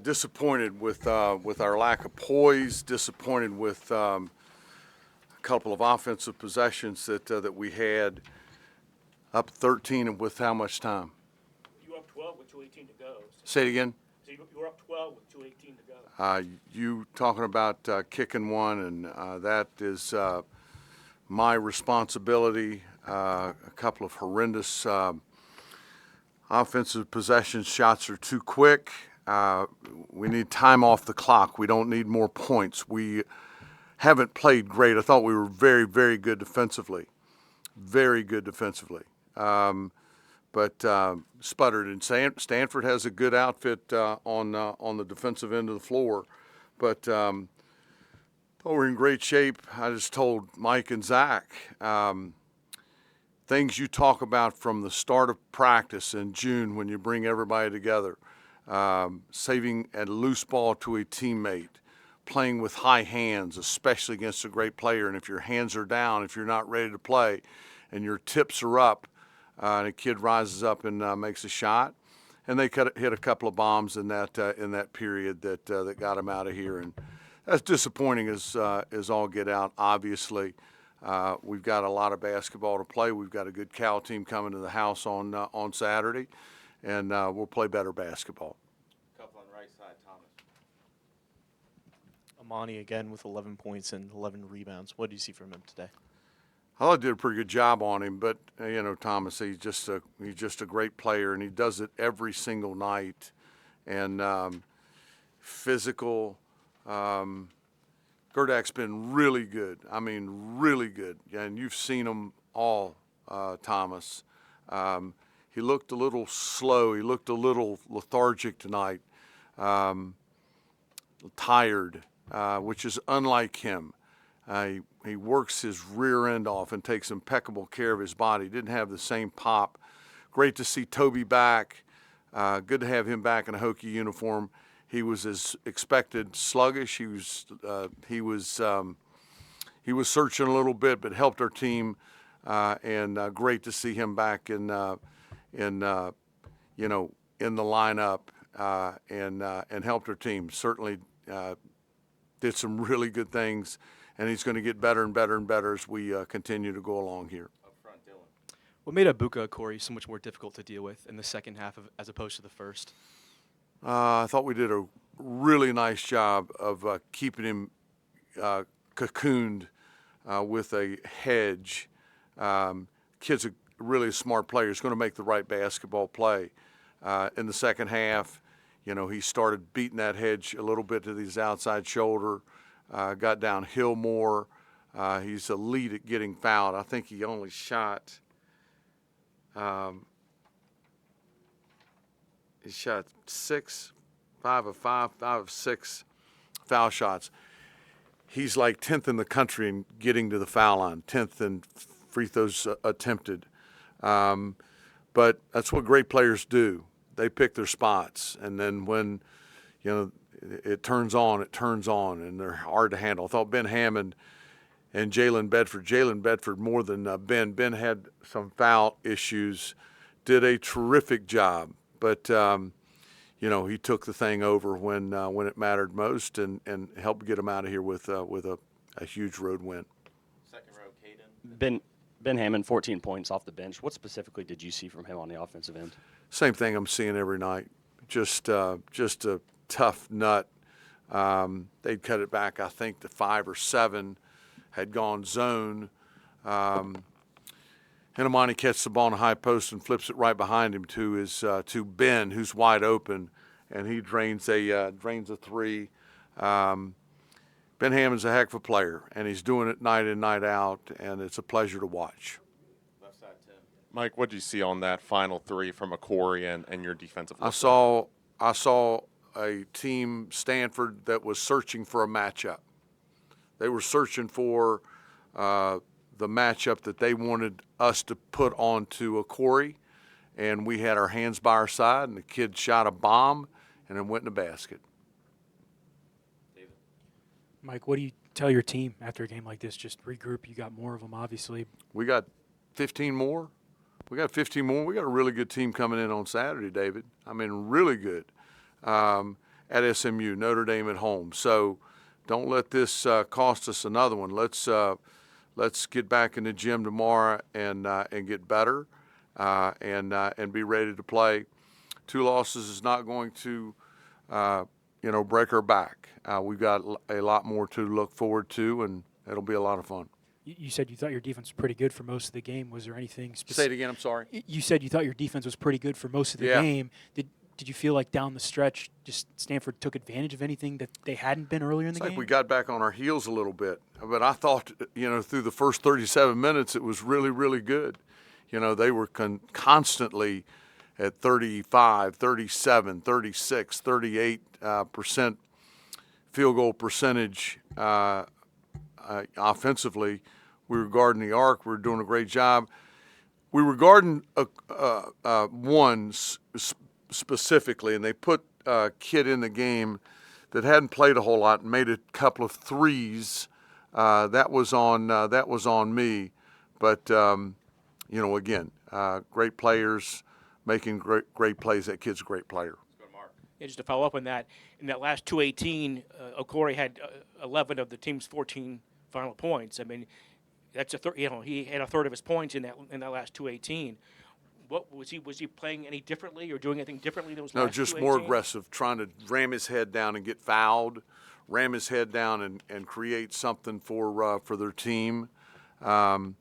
Disappointed with our lack of poise. Disappointed with a couple of offensive possessions that we had. Up 13 and with how much time? You were up 12 with 2:18 to go. Say it again. So you were up 12 with 2:18 to go. You talking about kicking one, and that is my responsibility. A couple of horrendous offensive possessions. Shots are too quick. We need time off the clock. We don't need more points. We haven't played great. I thought we were very, very good defensively. Very good defensively. But sputtered. And Stanford has a good outfit on the defensive end of the floor. But thought we're in great shape. I just told Mike and Zach, things you talk about from the start of practice in June when you bring everybody together, saving a loose ball to a teammate, playing with high hands, especially against a great player. And if your hands are down, if you're not ready to play, and your tips are up, and a kid rises up and makes a shot, and they hit a couple of bombs in that period that got them out of here, and that's disappointing as all get out. Obviously, we've got a lot of basketball to play. We've got a good Cal team coming to the house on Saturday, and we'll play better basketball. Couple on the right side, Thomas. Amani again with 11 points and 11 rebounds. What do you see from him today? I thought I did a pretty good job on him, but Thomas, he's just a great player, and he does it every single night. And physical, Gerdak's been really good. I mean, really good. And you've seen him all, Thomas. He looked a little slow. He looked a little lethargic tonight, tired, which is unlike him. He works his rear end off and takes impeccable care of his body. Didn't have the same pop. Great to see Toby back. Good to have him back in a Hokie uniform. He was as expected, sluggish. He was searching a little bit, but helped our team. And great to see him back in the lineup and helped our team. Certainly did some really good things. And he's going to get better and better and better as we continue to go along here. Up front, Dylan. What made Abuka Corey so much more difficult to deal with in the second half as opposed to the first? I thought we did a really nice job of keeping him cocooned with a hedge. Kid's really a smart player. He's going to make the right basketball play. In the second half, he started beating that hedge a little bit to his outside shoulder. Got downhill more. He's elite at getting fouled. I think he only shot. He shot 5 of 6 foul shots. He's like 10th in the country in getting to the foul line, 10th in free throws attempted. But that's what great players do. They pick their spots, and then when it turns on, and they're hard to handle. I thought Ben Hammond and Jalen Bedford more than Ben. Ben had some foul issues, did a terrific job, but he took the thing over when it mattered most and helped get him out of here with a huge road win. Second row, Caden. Ben Hammond, 14 points off the bench. What specifically did you see from him on the offensive end? Same thing I'm seeing every night. Just a tough nut. They'd cut it back, I think, to 5 or 7, had gone zone. And Amani catches the ball in a high post and flips it right behind him to Ben, who's wide open, and he drains a 3. Ben Hammond's a heck of a player, and he's doing it night in, night out, and it's a pleasure to watch. Left side, Tim. Mike, what did you see on that final 3 from Corey and your defensive? I saw a team, Stanford, that was searching for a matchup. They were searching for the matchup that they wanted us to put onto a Corey, and we had our hands by our side, and the kid shot a bomb, and it went in the basket. David. Mike, what do you tell your team after a game like this? Just regroup. You got more of them, obviously. We got 15 more. We got a really good team coming in on Saturday, David. I mean, really good. And at SMU, Notre Dame at home. So don't let this cost us another one. Let's get back in the gym tomorrow and get better and be ready to play. 2 losses is not going to break our back. We've got a lot more to look forward to, and it'll be a lot of fun. You said you thought your defense was pretty good for most of the game. Was there anything specific? Say it again. I'm sorry. You said you thought your defense was pretty good for most of the Yeah. game. Did you feel like down the stretch, just Stanford took advantage of anything that they hadn't been earlier in the It's like game? we got back on our heels a little bit. But I thought, through the first 37 minutes, it was really, really good. They were constantly at 35, 37, 36, 38% field goal percentage offensively. We were guarding the arc. We were doing a great job. We were guarding one specifically, and they put a kid in the game that hadn't played a whole lot and made a couple of threes. That was on me. But again, great players making great plays. That kid's a great player. Yeah, just to follow up on that, in that last 218, Okori had 11 of the team's 14 final points. I mean, that's he had a third of his points in that last 218. What was he playing any differently or doing anything differently than those No, last just 218? more aggressive, trying to ram his head down and get fouled, ram his head down and create something for their team. And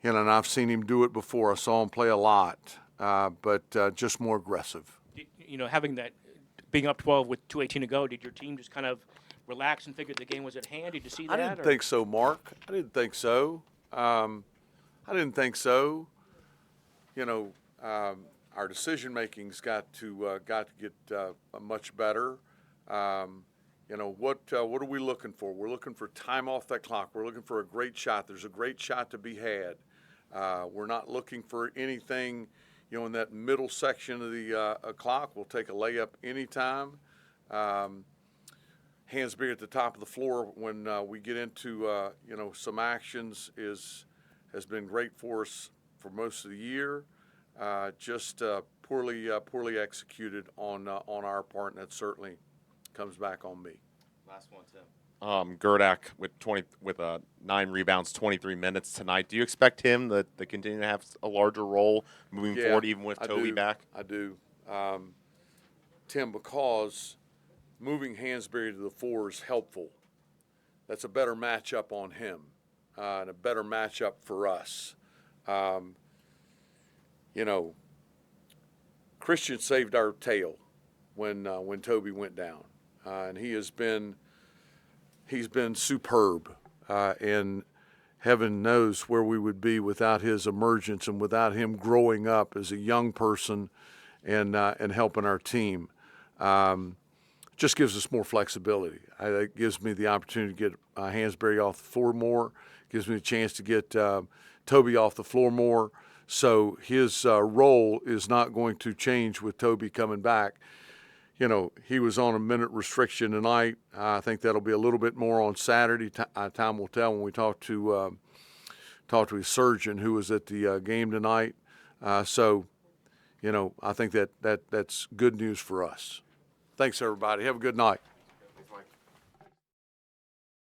I've seen him do it before. I saw him play a lot, but just more aggressive. Having that, being up 12 with 218 to go, did your team just kind of relax and figure the game was at hand? Did you see that? I didn't think so, Mark. I didn't think so. Our decision making's got to get much better. What are we looking for? We're looking for time off that clock. We're looking for a great shot. There's a great shot to be had. We're not looking for anything, in that middle section of the clock. We'll take a layup anytime. Hansberry at the top of the floor when we get into some actions has been great for us for most of the year. Just poorly executed on our part, and that certainly comes back on me. Last one, Tim. Gerdak with 9 rebounds, 23 minutes tonight. Do you expect him to continue to have a larger role moving forward, even with Toby back? I do, Tim, because moving Hansberry to the 4 is helpful. That's a better matchup on him and a better matchup for us. Christian saved our tail when Toby went down, and he's been superb. And heaven knows where we would be without his emergence and without him growing up as a young person and helping our team. Just gives us more flexibility. It gives me the opportunity to get Hansberry off the floor more. Gives me a chance to get Toby off the floor more. So his role is not going to change with Toby coming back. He was on a minute restriction tonight. I think that'll be a little bit more on Saturday. Time will tell when we talk to his surgeon who was at the game tonight. I think that's good news for us. Thanks, everybody. Have a good night.